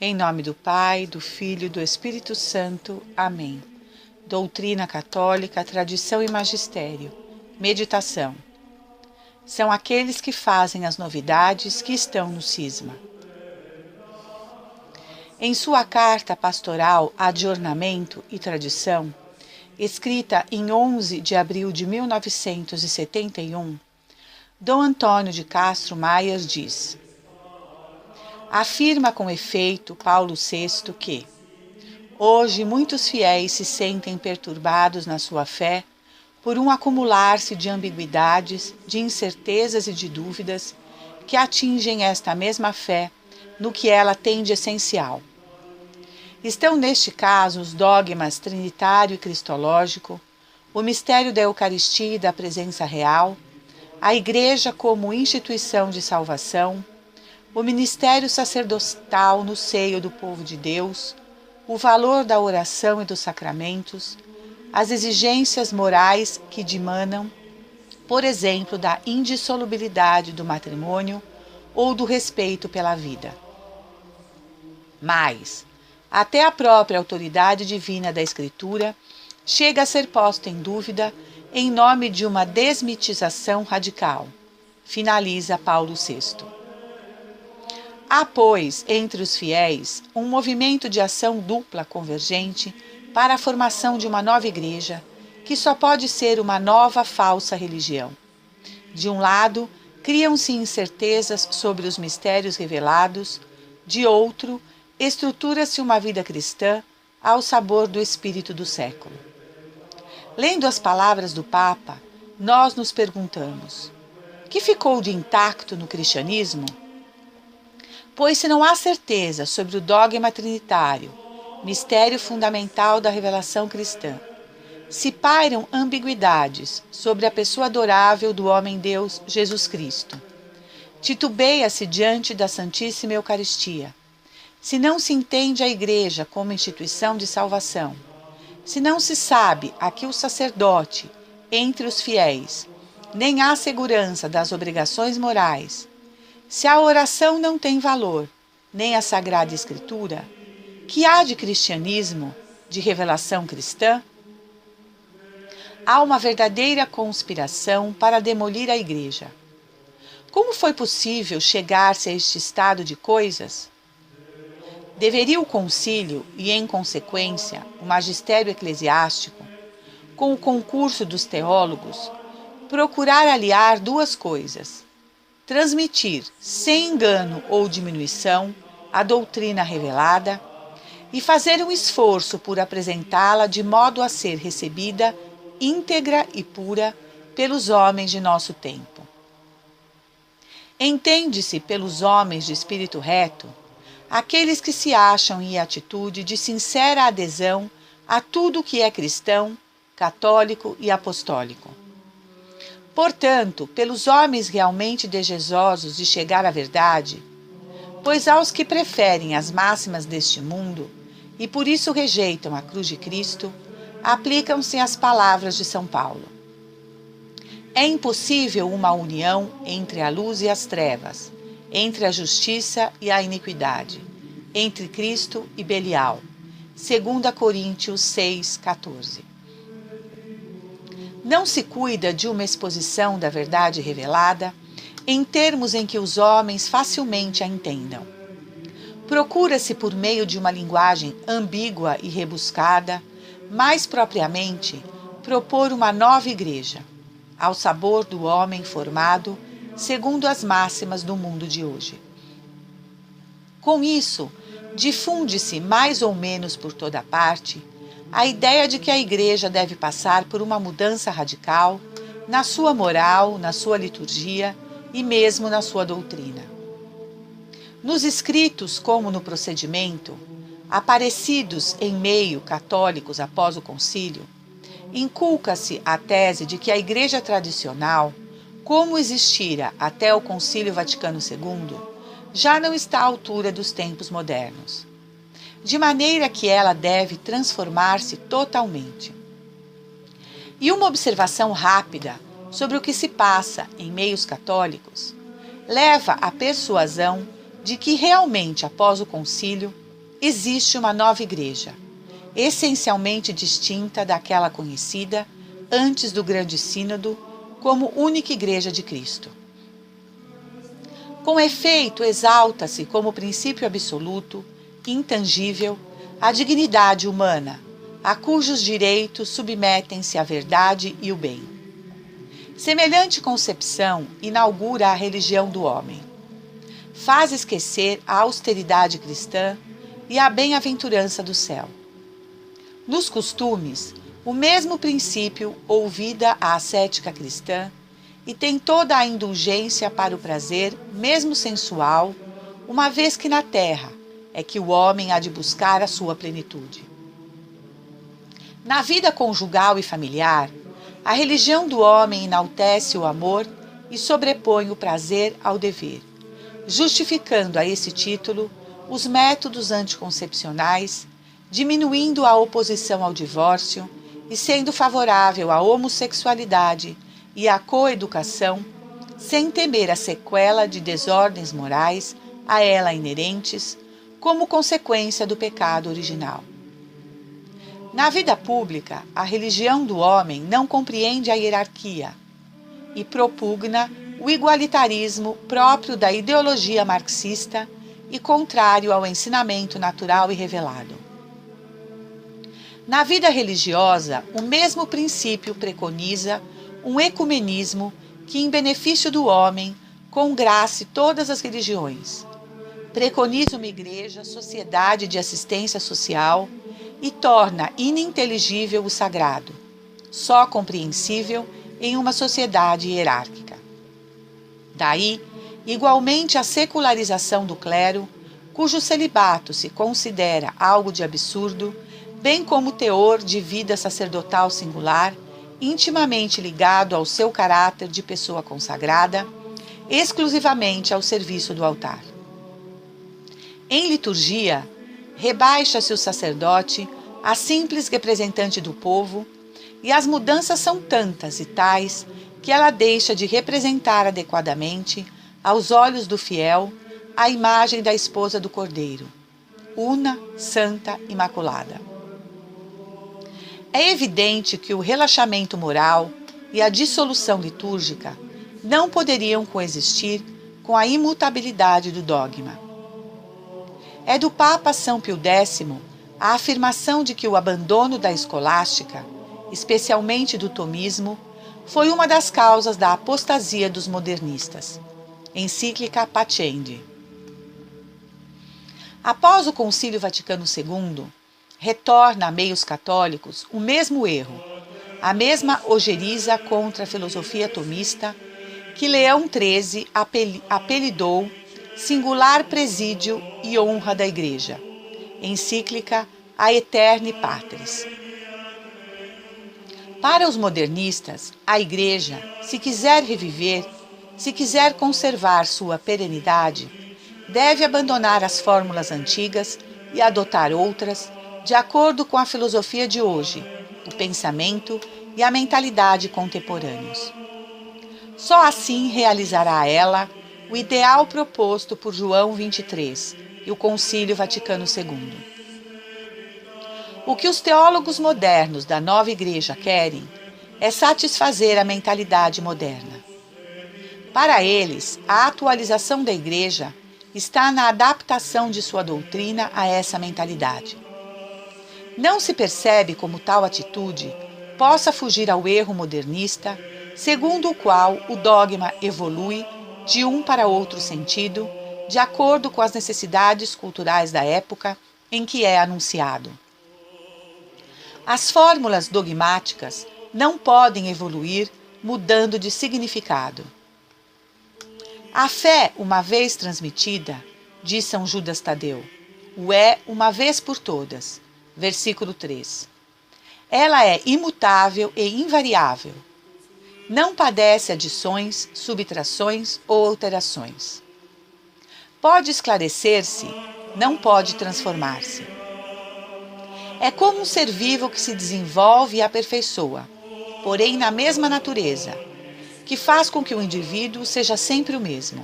Em nome do Pai, do Filho e do Espírito Santo. Amém. Doutrina católica, tradição e magistério. Meditação. São aqueles que fazem as novidades que estão no cisma. Em sua carta pastoral Adornamento e Tradição, escrita em 11 de abril de 1971, Dom Antônio de Castro Maias diz: afirma com efeito Paulo VI que hoje muitos fiéis se sentem perturbados na sua fé por um acumular-se de ambiguidades, de incertezas e de dúvidas que atingem esta mesma fé no que ela tem de essencial. Estão neste caso os dogmas trinitário e cristológico, o mistério da Eucaristia e da presença real, a Igreja como instituição de salvação, o ministério sacerdotal no seio do povo de Deus, o valor da oração e dos sacramentos, as exigências morais que dimanam, por exemplo, da indissolubilidade do matrimônio ou do respeito pela vida. Mas, até a própria autoridade divina da Escritura chega a ser posta em dúvida em nome de uma desmitização radical, finaliza Paulo VI. Há, pois, entre os fiéis, um movimento de ação dupla convergente para a formação de uma nova igreja, que só pode ser uma nova falsa religião. De um lado, criam-se incertezas sobre os mistérios revelados, de outro, estrutura-se uma vida cristã ao sabor do espírito do século. Lendo as palavras do Papa, nós nos perguntamos: que ficou de intacto no cristianismo? Pois se não há certeza sobre o dogma trinitário, mistério fundamental da revelação cristã, se pairam ambiguidades sobre a pessoa adorável do homem-Deus Jesus Cristo, titubeia-se diante da Santíssima Eucaristia, se não se entende a Igreja como instituição de salvação, se não se sabe aqui o sacerdote entre os fiéis, nem há segurança das obrigações morais, se a oração não tem valor, nem a Sagrada Escritura, que há de cristianismo, de revelação cristã? Há uma verdadeira conspiração para demolir a Igreja. Como foi possível chegar-se a este estado de coisas? Deveria o concílio e, em consequência, o magistério eclesiástico, com o concurso dos teólogos, procurar aliar duas coisas: transmitir, sem engano ou diminuição, a doutrina revelada e fazer um esforço por apresentá-la de modo a ser recebida íntegra e pura pelos homens de nosso tempo. Entende-se pelos homens de espírito reto aqueles que se acham em atitude de sincera adesão a tudo o que é cristão, católico e apostólico. Portanto, pelos homens realmente desejosos de chegar à verdade, pois aos que preferem as máximas deste mundo e por isso rejeitam a cruz de Cristo, aplicam-se as palavras de São Paulo. É impossível uma união entre a luz e as trevas, entre a justiça e a iniquidade, entre Cristo e Belial. 2 Coríntios 6,14. Não se cuida de uma exposição da verdade revelada em termos em que os homens facilmente a entendam. Procura-se, por meio de uma linguagem ambígua e rebuscada, mais propriamente, propor uma nova igreja, ao sabor do homem formado segundo as máximas do mundo de hoje. Com isso, difunde-se mais ou menos por toda parte a ideia de que a Igreja deve passar por uma mudança radical na sua moral, na sua liturgia e mesmo na sua doutrina. Nos escritos como no procedimento, aparecidos em meio católicos após o concílio, inculca-se a tese de que a Igreja tradicional, como existira até o Concílio Vaticano II, já não está à altura dos tempos modernos, de maneira que ela deve transformar-se totalmente. E uma observação rápida sobre o que se passa em meios católicos leva à persuasão de que realmente após o concílio existe uma nova igreja, essencialmente distinta daquela conhecida antes do Grande Sínodo como única igreja de Cristo. Com efeito, exalta-se como princípio absoluto, intangível, a dignidade humana, a cujos direitos submetem-se a verdade e o bem. Semelhante concepção inaugura a religião do homem. Faz esquecer a austeridade cristã e a bem-aventurança do céu. Nos costumes, o mesmo princípio ouvida a ascética cristã e tem toda a indulgência para o prazer, mesmo sensual, uma vez que na terra é que o homem há de buscar a sua plenitude. Na vida conjugal e familiar, a religião do homem enaltece o amor e sobrepõe o prazer ao dever, justificando a esse título os métodos anticoncepcionais, diminuindo a oposição ao divórcio e sendo favorável à homossexualidade e à coeducação, sem temer a sequela de desordens morais a ela inerentes, como consequência do pecado original. Na vida pública, a religião do homem não compreende a hierarquia e propugna o igualitarismo próprio da ideologia marxista e contrário ao ensinamento natural e revelado. Na vida religiosa, o mesmo princípio preconiza um ecumenismo que, em benefício do homem, congrace todas as religiões. Preconiza uma igreja, sociedade de assistência social e torna ininteligível o sagrado, só compreensível em uma sociedade hierárquica. Daí, igualmente, a secularização do clero, cujo celibato se considera algo de absurdo, bem como o teor de vida sacerdotal singular, intimamente ligado ao seu caráter de pessoa consagrada, exclusivamente ao serviço do altar. Em liturgia, rebaixa-se o sacerdote a simples representante do povo, e as mudanças são tantas e tais que ela deixa de representar adequadamente, aos olhos do fiel, a imagem da esposa do Cordeiro, una, santa, imaculada. É evidente que o relaxamento moral e a dissolução litúrgica não poderiam coexistir com a imutabilidade do dogma. É do Papa São Pio X a afirmação de que o abandono da escolástica, especialmente do tomismo, foi uma das causas da apostasia dos modernistas. Encíclica Pascendi. Após o Concílio Vaticano II, retorna a meios católicos o mesmo erro, a mesma ojeriza contra a filosofia tomista que Leão XIII apelidou singular presídio e honra da Igreja. Encíclica Aeterni Patris. Para os modernistas, a Igreja, se quiser reviver, se quiser conservar sua perenidade, deve abandonar as fórmulas antigas e adotar outras, de acordo com a filosofia de hoje, o pensamento e a mentalidade contemporâneos. Só assim realizará ela o ideal proposto por João XXIII e o Concílio Vaticano II. O que os teólogos modernos da nova Igreja querem é satisfazer a mentalidade moderna. Para eles, a atualização da Igreja está na adaptação de sua doutrina a essa mentalidade. Não se percebe como tal atitude possa fugir ao erro modernista, segundo o qual o dogma evolui de um para outro sentido, de acordo com as necessidades culturais da época em que é anunciado. As fórmulas dogmáticas não podem evoluir mudando de significado. A fé, uma vez transmitida, diz São Judas Tadeu, o é uma vez por todas. Versículo 3. Ela é imutável e invariável. Não padece adições, subtrações ou alterações. Pode esclarecer-se, não pode transformar-se. É como um ser vivo que se desenvolve e aperfeiçoa, porém na mesma natureza, que faz com que o indivíduo seja sempre o mesmo.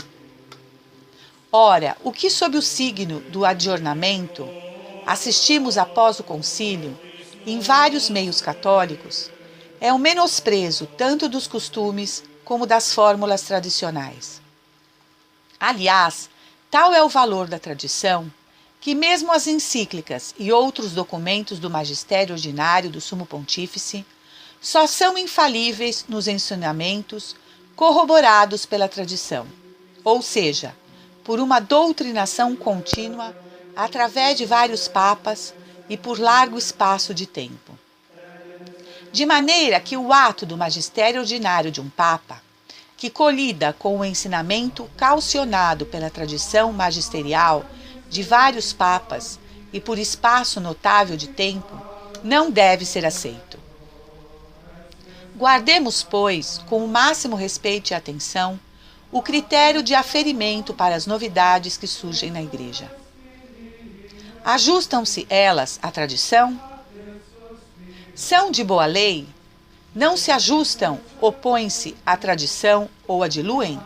Ora, o que sob o signo do adornamento assistimos após o concílio, em vários meios católicos, é o menosprezo tanto dos costumes como das fórmulas tradicionais. Aliás, tal é o valor da tradição, que mesmo as encíclicas e outros documentos do magistério ordinário do Sumo Pontífice só são infalíveis nos ensinamentos corroborados pela tradição, ou seja, por uma doutrinação contínua através de vários papas e por largo espaço de tempo. De maneira que o ato do magistério ordinário de um papa, que colida com o ensinamento calcionado pela tradição magisterial de vários papas e por espaço notável de tempo, não deve ser aceito. Guardemos, pois, com o máximo respeito e atenção, o critério de aferimento para as novidades que surgem na Igreja. Ajustam-se elas à tradição? São de boa lei? Não se ajustam, opõem-se à tradição ou a diluem?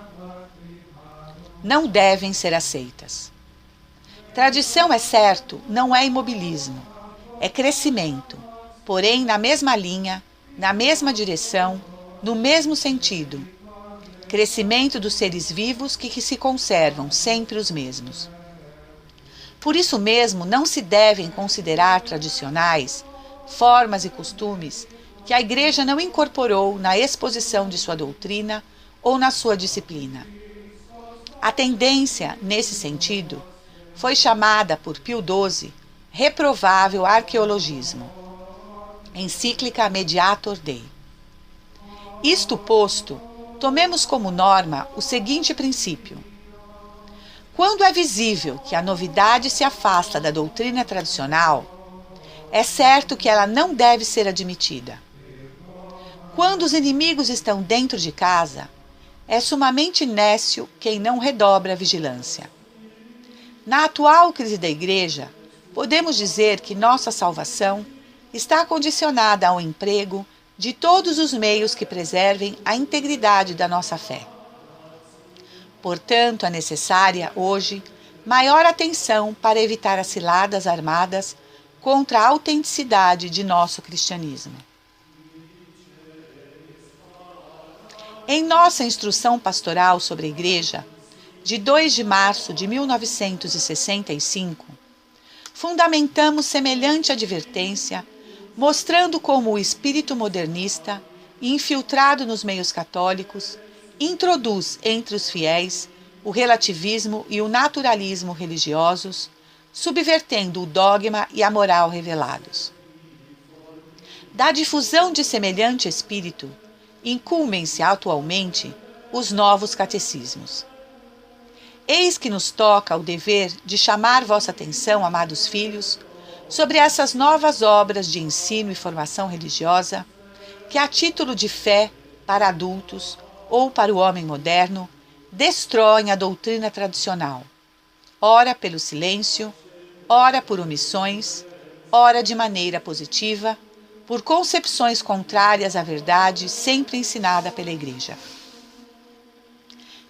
Não devem ser aceitas. Tradição, é certo, não é imobilismo, é crescimento, porém na mesma linha, na mesma direção, no mesmo sentido. Crescimento dos seres vivos que se conservam sempre os mesmos. Por isso mesmo, não se devem considerar tradicionais formas e costumes que a Igreja não incorporou na exposição de sua doutrina ou na sua disciplina. A tendência, nesse sentido, foi chamada por Pio XII reprovável arqueologismo. Encíclica Mediator Dei. Isto posto, tomemos como norma o seguinte princípio. Quando é visível que a novidade se afasta da doutrina tradicional, é certo que ela não deve ser admitida. Quando os inimigos estão dentro de casa, é sumamente nécio quem não redobra a vigilância. Na atual crise da Igreja, podemos dizer que nossa salvação está condicionada ao emprego de todos os meios que preservem a integridade da nossa fé. Portanto, é necessária, hoje, maior atenção para evitar as ciladas armadas contra a autenticidade de nosso cristianismo. Em nossa instrução pastoral sobre a Igreja, de 2 de março de 1965, fundamentamos semelhante advertência, mostrando como o espírito modernista, infiltrado nos meios católicos, introduz entre os fiéis o relativismo e o naturalismo religiosos, subvertendo o dogma e a moral revelados. Da difusão de semelhante espírito, incumbem-se atualmente os novos catecismos. Eis que nos toca o dever de chamar vossa atenção, amados filhos, sobre essas novas obras de ensino e formação religiosa, que a título de fé para adultos ou para o homem moderno, destroem a doutrina tradicional, ora pelo silêncio, ora por omissões, ora de maneira positiva, por concepções contrárias à verdade sempre ensinada pela Igreja.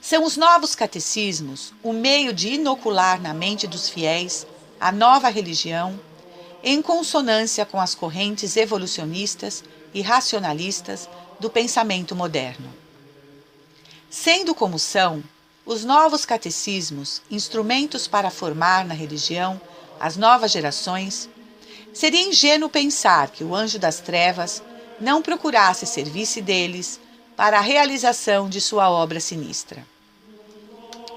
São os novos catecismos o meio de inocular na mente dos fiéis a nova religião, em consonância com as correntes evolucionistas e racionalistas do pensamento moderno. Sendo como são, os novos catecismos, instrumentos para formar na religião as novas gerações, seria ingênuo pensar que o anjo das trevas não procurasse servir-se deles para a realização de sua obra sinistra.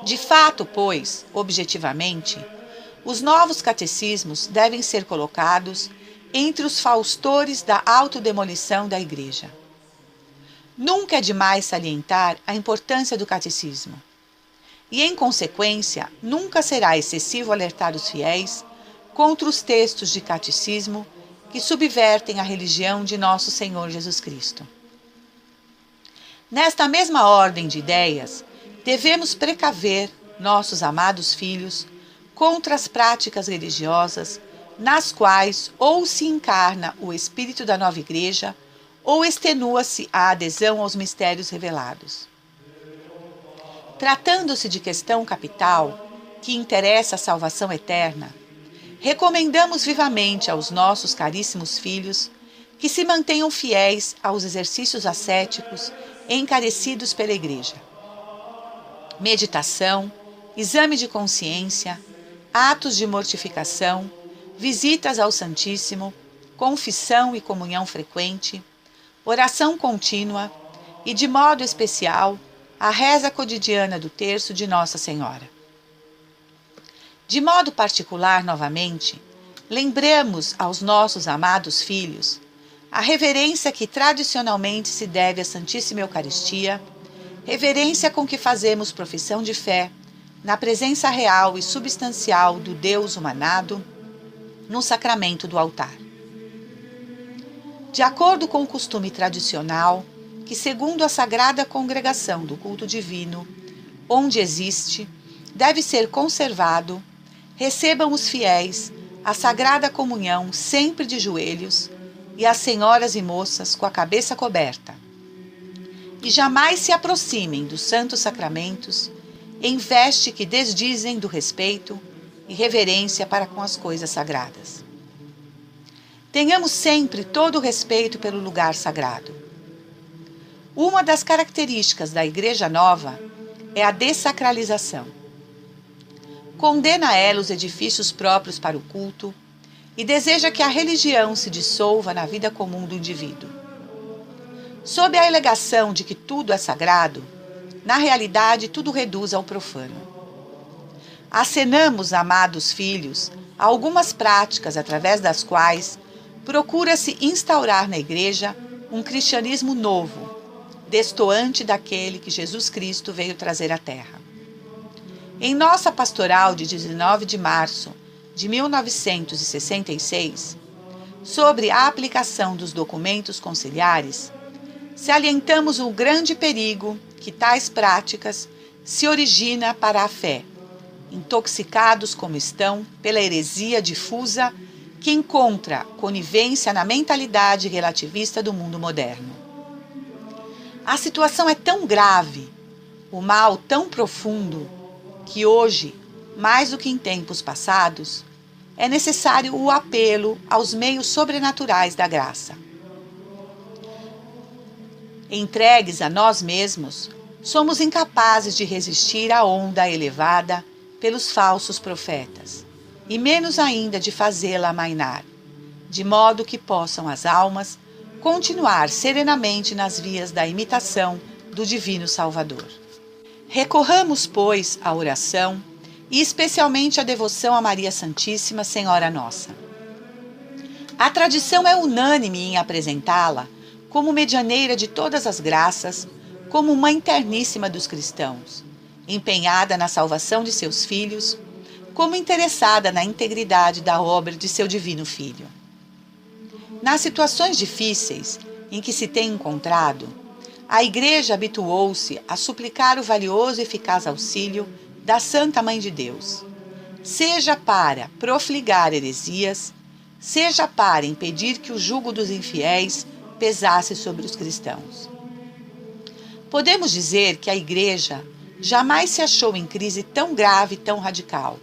De fato, pois, objetivamente, os novos catecismos devem ser colocados entre os faustores da autodemolição da Igreja. Nunca é demais salientar a importância do catecismo. E, em consequência, nunca será excessivo alertar os fiéis contra os textos de catecismo que subvertem a religião de nosso Senhor Jesus Cristo. Nesta mesma ordem de ideias, devemos precaver nossos amados filhos contra as práticas religiosas nas quais ou se encarna o espírito da nova Igreja ou extenua-se a adesão aos mistérios revelados. Tratando-se de questão capital que interessa a salvação eterna, recomendamos vivamente aos nossos caríssimos filhos que se mantenham fiéis aos exercícios ascéticos encarecidos pela Igreja. Meditação, exame de consciência, atos de mortificação, visitas ao Santíssimo, confissão e comunhão frequente, oração contínua e, de modo especial, a reza cotidiana do terço de Nossa Senhora. De modo particular, novamente, lembramos aos nossos amados filhos a reverência que tradicionalmente se deve à Santíssima Eucaristia, reverência com que fazemos profissão de fé na presença real e substancial do Deus humanado no sacramento do altar. De acordo com o costume tradicional, que segundo a Sagrada Congregação do Culto Divino, onde existe, deve ser conservado, recebam os fiéis a Sagrada Comunhão sempre de joelhos e as senhoras e moças com a cabeça coberta. E jamais se aproximem dos santos sacramentos em veste que desdizem do respeito e reverência para com as coisas sagradas. Tenhamos sempre todo o respeito pelo lugar sagrado. Uma das características da Igreja Nova é a dessacralização. Condena ela os edifícios próprios para o culto e deseja que a religião se dissolva na vida comum do indivíduo. Sob a alegação de que tudo é sagrado, na realidade tudo reduz ao profano. Acenamos, amados filhos, a algumas práticas através das quais procura-se instaurar na Igreja um cristianismo novo, destoante daquele que Jesus Cristo veio trazer à Terra. Em nossa pastoral de 19 de março de 1966, sobre a aplicação dos documentos conciliares, salientamos o grande perigo que tais práticas se origina para a fé, intoxicados como estão pela heresia difusa que encontra conivência na mentalidade relativista do mundo moderno. A situação é tão grave, o mal tão profundo, que hoje, mais do que em tempos passados, é necessário o apelo aos meios sobrenaturais da graça. Entregues a nós mesmos, somos incapazes de resistir à onda elevada pelos falsos profetas, e menos ainda de fazê-la amainar, de modo que possam as almas continuar serenamente nas vias da imitação do Divino Salvador. Recorramos, pois, à oração e especialmente à devoção a Maria Santíssima, Senhora Nossa. A tradição é unânime em apresentá-la como medianeira de todas as graças, como Mãe terníssima dos cristãos, empenhada na salvação de seus filhos, como interessada na integridade da obra de seu divino Filho. Nas situações difíceis em que se tem encontrado, a Igreja habituou-se a suplicar o valioso e eficaz auxílio da Santa Mãe de Deus, seja para profligar heresias, seja para impedir que o jugo dos infiéis pesasse sobre os cristãos. Podemos dizer que a Igreja jamais se achou em crise tão grave e tão radical,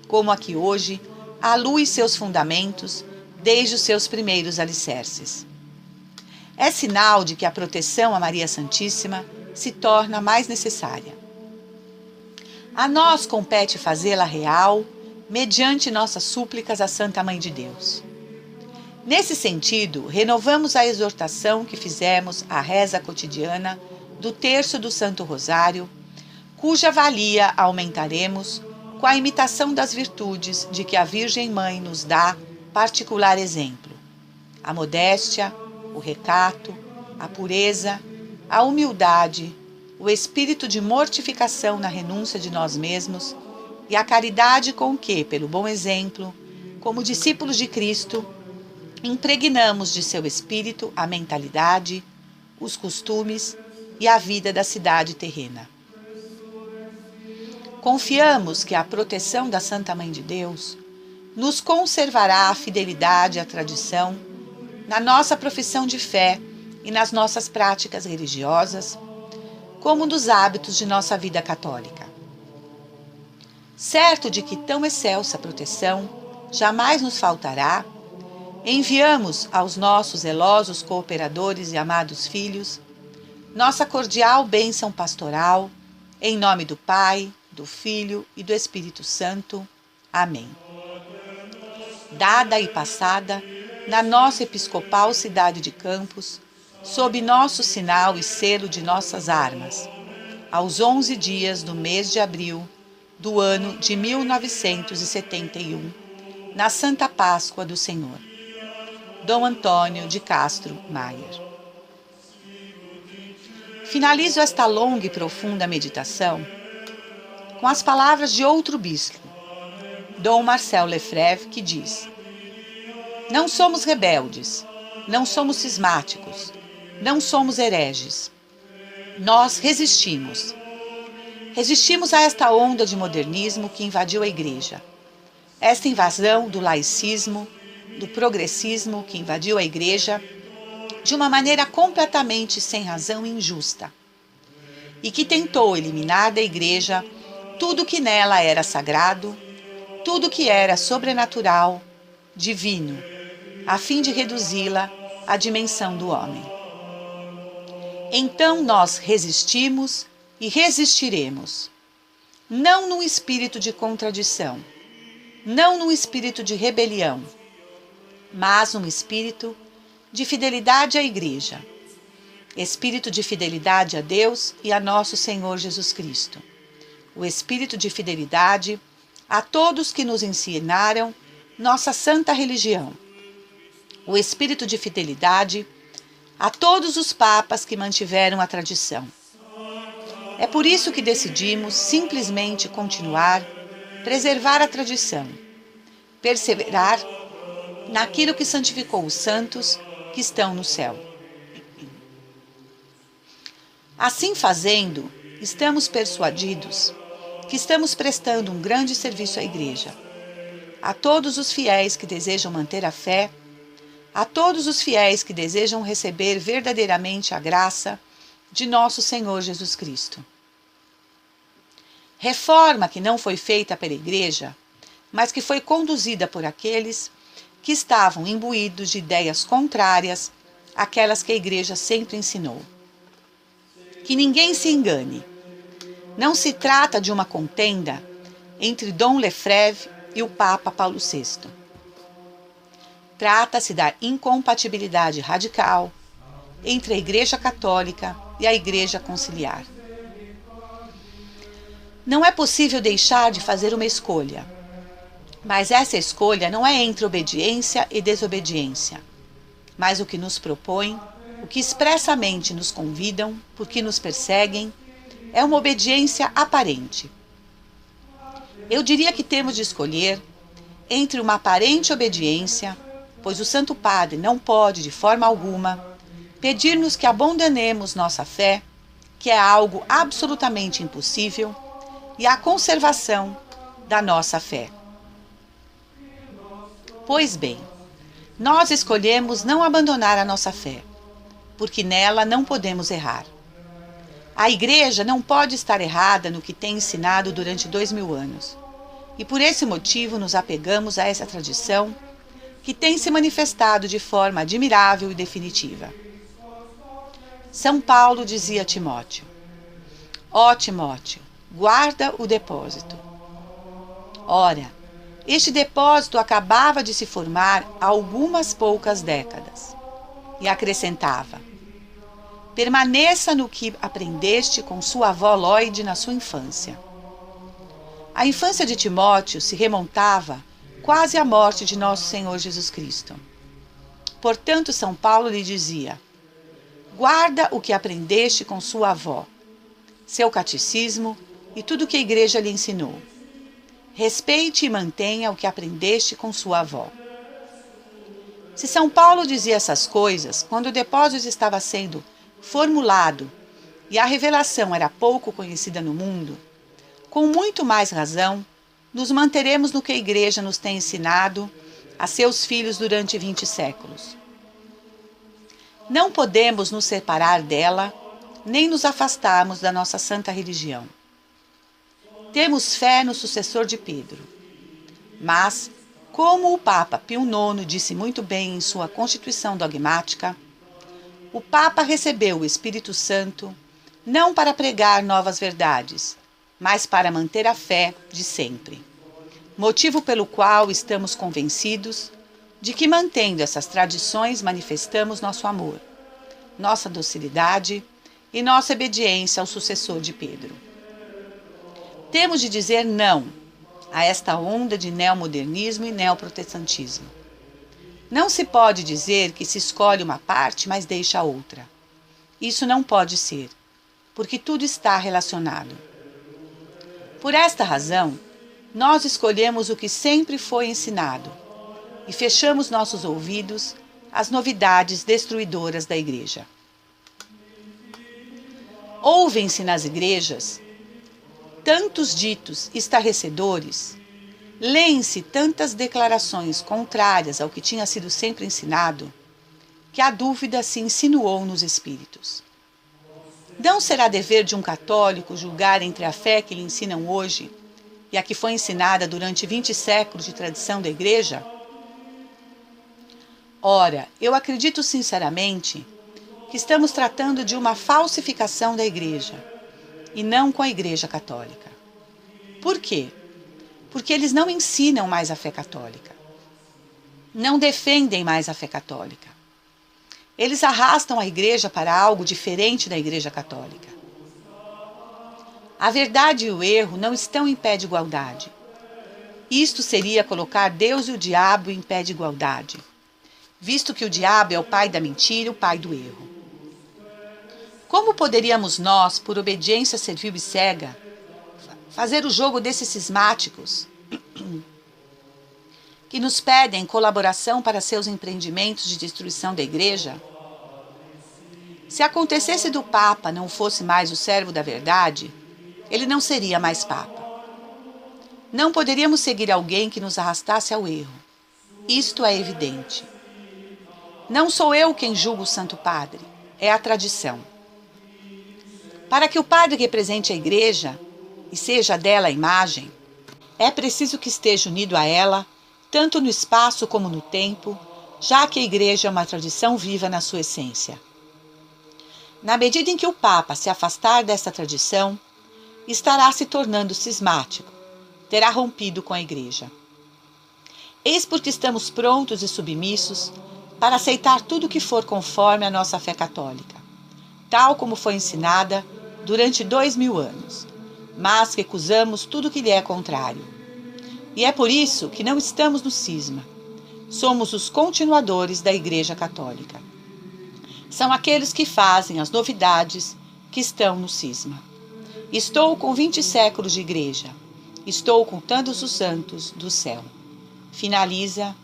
como a que hoje alui seus fundamentos desde os seus primeiros alicerces. É sinal de que a proteção a Maria Santíssima se torna mais necessária. A nós compete fazê-la real, mediante nossas súplicas à Santa Mãe de Deus. Nesse sentido, renovamos a exortação que fizemos à reza cotidiana do Terço do Santo Rosário, cuja valia aumentaremos com a imitação das virtudes de que a Virgem Mãe nos dá particular exemplo: a modéstia, o recato, a pureza, a humildade, o espírito de mortificação na renúncia de nós mesmos e a caridade com que, pelo bom exemplo, como discípulos de Cristo, impregnamos de seu espírito a mentalidade, os costumes e a vida da cidade terrena. Confiamos que a proteção da Santa Mãe de Deus nos conservará a fidelidade à tradição na nossa profissão de fé e nas nossas práticas religiosas, como nos hábitos de nossa vida católica. Certo de que tão excelsa proteção jamais nos faltará, enviamos aos nossos zelosos cooperadores e amados filhos nossa cordial bênção pastoral, em nome do Pai, do Filho e do Espírito Santo. Amém. Dada e passada na nossa episcopal cidade de Campos, sob nosso sinal e selo de nossas armas, aos 11 dias do mês de abril do ano de 1971, na Santa Páscoa do Senhor. Dom Antônio de Castro Maier. Finalizo esta longa e profunda meditação com as palavras de outro bispo, Dom Marcel Lefebvre, que diz: não somos rebeldes, não somos cismáticos, não somos hereges. Nós resistimos. Resistimos a esta onda de modernismo que invadiu a Igreja. Esta invasão do laicismo, do progressismo que invadiu a Igreja de uma maneira completamente sem razão e injusta, e que tentou eliminar da Igreja tudo que nela era sagrado, tudo que era sobrenatural, divino, a fim de reduzi-la à dimensão do homem. Então nós resistimos e resistiremos, não num espírito de contradição, não num espírito de rebelião, mas num espírito de fidelidade à Igreja, espírito de fidelidade a Deus e a nosso Senhor Jesus Cristo, o espírito de fidelidade a todos que nos ensinaram nossa santa religião, o espírito de fidelidade a todos os papas que mantiveram a tradição. É por isso que decidimos simplesmente continuar, preservar a tradição, perseverar naquilo que santificou os santos que estão no céu. Assim fazendo, estamos persuadidos que estamos prestando um grande serviço à Igreja, a todos os fiéis que desejam manter a fé, a todos os fiéis que desejam receber verdadeiramente a graça de nosso Senhor Jesus Cristo. Reforma que não foi feita pela Igreja, mas que foi conduzida por aqueles que estavam imbuídos de ideias contrárias àquelas que a Igreja sempre ensinou. Que ninguém se engane. Não se trata de uma contenda entre Dom Lefebvre e o Papa Paulo VI. Trata-se da incompatibilidade radical entre a Igreja Católica e a Igreja Conciliar. Não é possível deixar de fazer uma escolha, mas essa escolha não é entre obediência e desobediência, mas o que nos propõe, o que expressamente nos convidam, porque nos perseguem, é uma obediência aparente. Eu diria que temos de escolher entre uma aparente obediência, pois o Santo Padre não pode, de forma alguma, pedir-nos que abandonemos nossa fé, que é algo absolutamente impossível, e a conservação da nossa fé. Pois bem, nós escolhemos não abandonar a nossa fé, porque nela não podemos errar. A Igreja não pode estar errada no que tem ensinado durante 2000 anos, e por esse motivo nos apegamos a essa tradição que tem se manifestado de forma admirável e definitiva. São Paulo dizia a Timóteo: ó Timóteo, guarda o depósito. Ora, este depósito acabava de se formar há algumas poucas décadas. E acrescentava: permaneça no que aprendeste com sua avó Lloyd na sua infância. A infância de Timóteo se remontava quase à morte de nosso Senhor Jesus Cristo. Portanto, São Paulo lhe dizia: guarda o que aprendeste com sua avó, seu catecismo e tudo que a Igreja lhe ensinou. Respeite e mantenha o que aprendeste com sua avó. Se São Paulo dizia essas coisas quando o depósito estava sendo formulado e a revelação era pouco conhecida no mundo, com muito mais razão, nos manteremos no que a Igreja nos tem ensinado a seus filhos durante 20 séculos. Não podemos nos separar dela, nem nos afastarmos da nossa santa religião. Temos fé no sucessor de Pedro, mas Como o Papa Pio IX disse muito bem em sua Constituição Dogmática, o Papa recebeu o Espírito Santo não para pregar novas verdades, mas para manter a fé de sempre. Motivo pelo qual estamos convencidos de que, mantendo essas tradições, manifestamos nosso amor, nossa docilidade e nossa obediência ao sucessor de Pedro. Temos de dizer não a esta onda de neomodernismo e neoprotestantismo. Não se pode dizer que se escolhe uma parte, mas deixa a outra. Isso não pode ser, porque tudo está relacionado. Por esta razão, nós escolhemos o que sempre foi ensinado e fechamos nossos ouvidos às novidades destruidoras da Igreja. Ouvem-se nas igrejas tantos ditos estarrecedores, leem-se tantas declarações contrárias ao que tinha sido sempre ensinado, que a dúvida se insinuou nos espíritos. Não será dever de um católico julgar entre a fé que lhe ensinam hoje e a que foi ensinada durante 20 séculos de tradição da Igreja? Ora, eu acredito sinceramente que estamos tratando de uma falsificação da Igreja, e não com a Igreja Católica. Por quê? Porque eles não ensinam mais a fé católica. Não defendem mais a fé católica. Eles arrastam a Igreja para algo diferente da Igreja Católica. A verdade e o erro não estão em pé de igualdade. Isto seria colocar Deus e o diabo em pé de igualdade, visto que o diabo é o pai da mentira e o pai do erro. Como poderíamos nós, por obediência servil e cega, fazer o jogo desses cismáticos que nos pedem colaboração para seus empreendimentos de destruição da Igreja? Se acontecesse do Papa não fosse mais o servo da verdade, ele não seria mais Papa. Não poderíamos seguir alguém que nos arrastasse ao erro. Isto é evidente. Não sou eu quem julga o Santo Padre, é a tradição. Para que o padre represente a Igreja e seja dela a imagem, é preciso que esteja unido a ela, tanto no espaço como no tempo, já que a Igreja é uma tradição viva na sua essência. Na medida em que o Papa se afastar desta tradição, estará se tornando cismático, terá rompido com a Igreja. Eis porque estamos prontos e submissos para aceitar tudo que for conforme a nossa fé católica, tal como foi ensinada durante 2000 anos, mas recusamos tudo que lhe é contrário. E é por isso que não estamos no cisma. Somos os continuadores da Igreja Católica. São aqueles que fazem as novidades que estão no cisma. Estou com 20 séculos de Igreja. Estou com tantos os santos do céu. Finaliza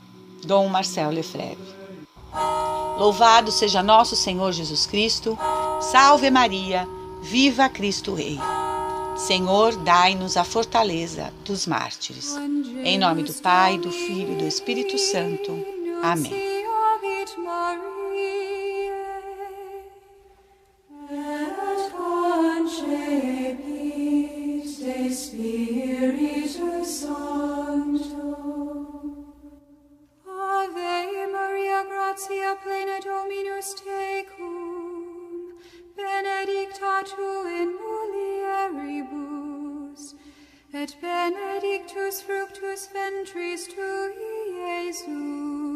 Dom Marcel Lefebvre. Louvado seja nosso Senhor Jesus Cristo. Salve Maria. Viva Cristo Rei. Senhor, dai-nos a fortaleza dos mártires. Em nome do Pai, do Filho e do Espírito Santo. Amém. Ave Maria, gratia plena Dominus tecum, benedicta tu in mulieribus, et benedictus fructus ventris tui, Iesus.